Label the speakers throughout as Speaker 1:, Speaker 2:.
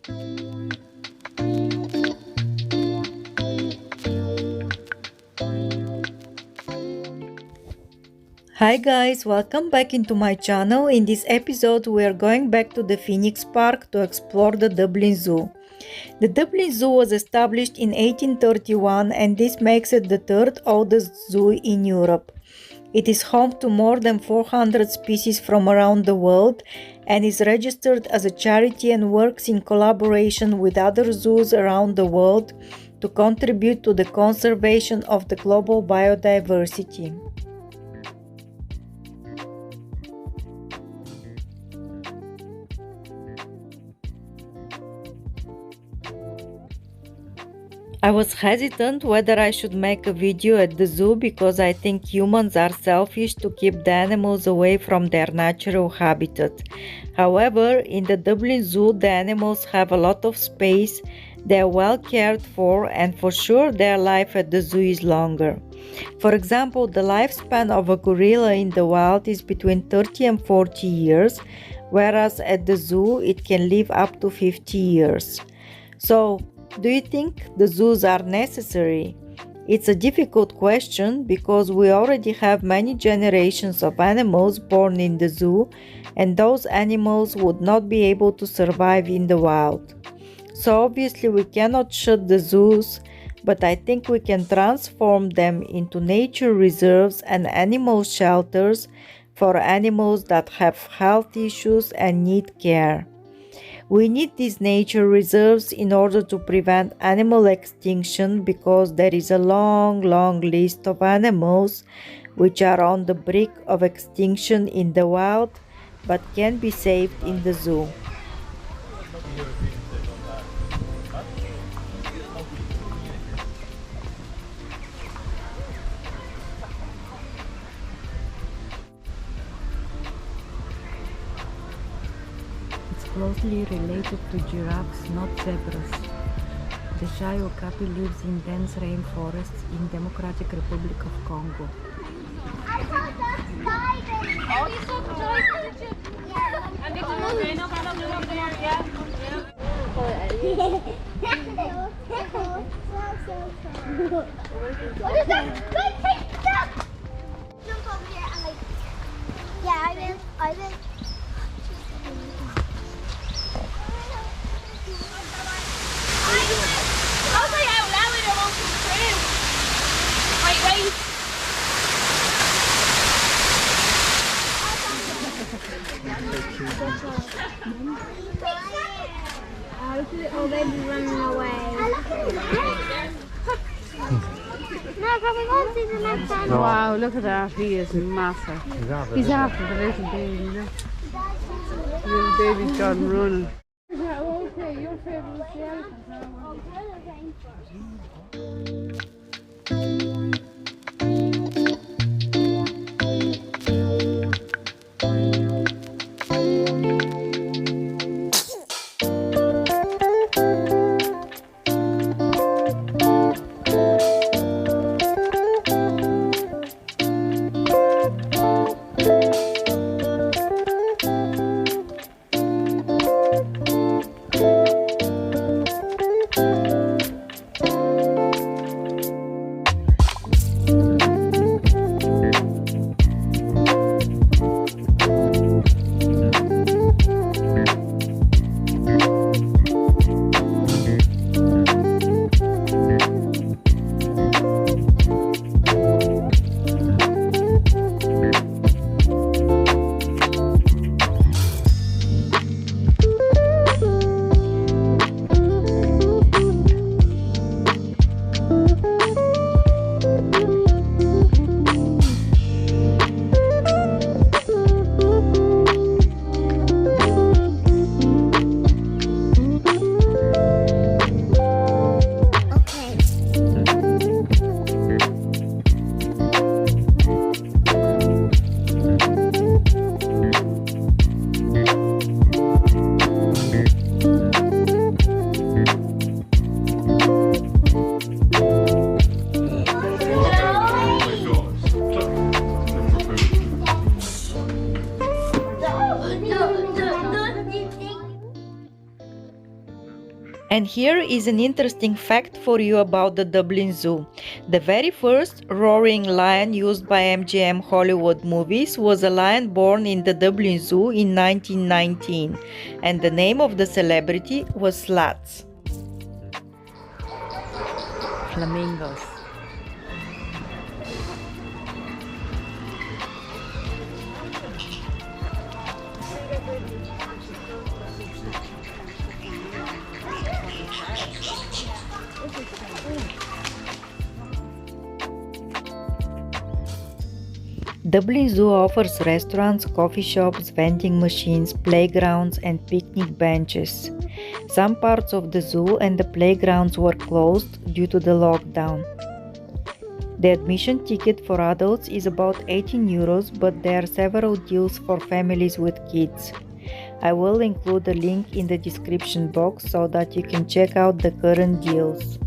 Speaker 1: Hi guys, welcome back into my channel. In this episode we are going back to the Phoenix Park to explore the Dublin Zoo. The Dublin Zoo was established in 1831 and this makes it the third oldest zoo in Europe. It is home to more than 400 species from around the world and is registered as a charity and works in collaboration with other zoos around the world to contribute to the conservation of the global biodiversity. I was hesitant whether I should make a video at the zoo because I think humans are selfish to keep the animals away from their natural habitat. However, in the Dublin Zoo, the animals have a lot of space, they are well cared for, and for sure their life at the zoo is longer. For example, the lifespan of a gorilla in the wild is between 30 and 40 years, whereas at the zoo it can live up to 50 years. So, do you think the zoos are necessary? It's a difficult question because we already have many generations of animals born in the zoo and those animals would not be able to survive in the wild. So obviously we cannot shut the zoos, but I think we can transform them into nature reserves and animal shelters for animals that have health issues and need care. We need these nature reserves in order to prevent animal extinction because there is a long list of animals which are on the brink of extinction in the wild but can be saved in the zoo. Closely related to giraffes, not zebras. The shy okapi lives in dense rainforests in Democratic Republic of Congo.
Speaker 2: What is that? Good, take that! Jump over here and like, yeah, I will. I'll say out loud I don't want to scream. Wait. Look at little baby running away. No, probably won't see the next time.
Speaker 3: Wow, look at that. He is massive. He's after the little baby. Look. The little baby's gone running. Okay, your favorite was the elephant.
Speaker 1: And here is an interesting fact for you about the Dublin Zoo. The very first roaring lion used by MGM Hollywood movies was a lion born in the Dublin Zoo in 1919, and the name of the celebrity was Slats. Flamingos. Dublin Zoo offers restaurants, coffee shops, vending machines, playgrounds, and picnic benches. Some parts of the zoo and the playgrounds were closed due to the lockdown. The admission ticket for adults is about 18 euros, but there are several deals for families with kids. I will include a link in the description box so that you can check out the current deals.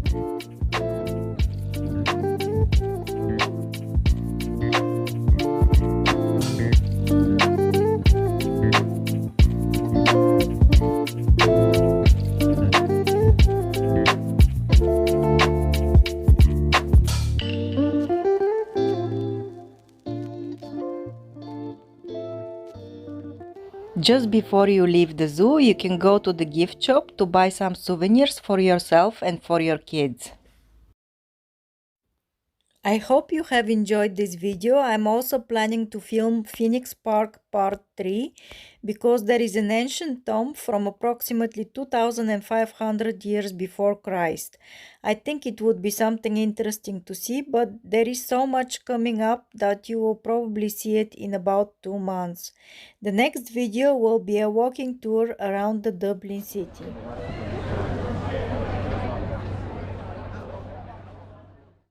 Speaker 1: Just before you leave the zoo, you can go to the gift shop to buy some souvenirs for yourself and for your kids. I hope you have enjoyed this video. I'm also planning to film Phoenix Park Part 3 because there is an ancient tomb from approximately 2500 years before Christ. I think it would be something interesting to see, but there is so much coming up that you will probably see it in about 2 months. The next video will be a walking tour around the Dublin city.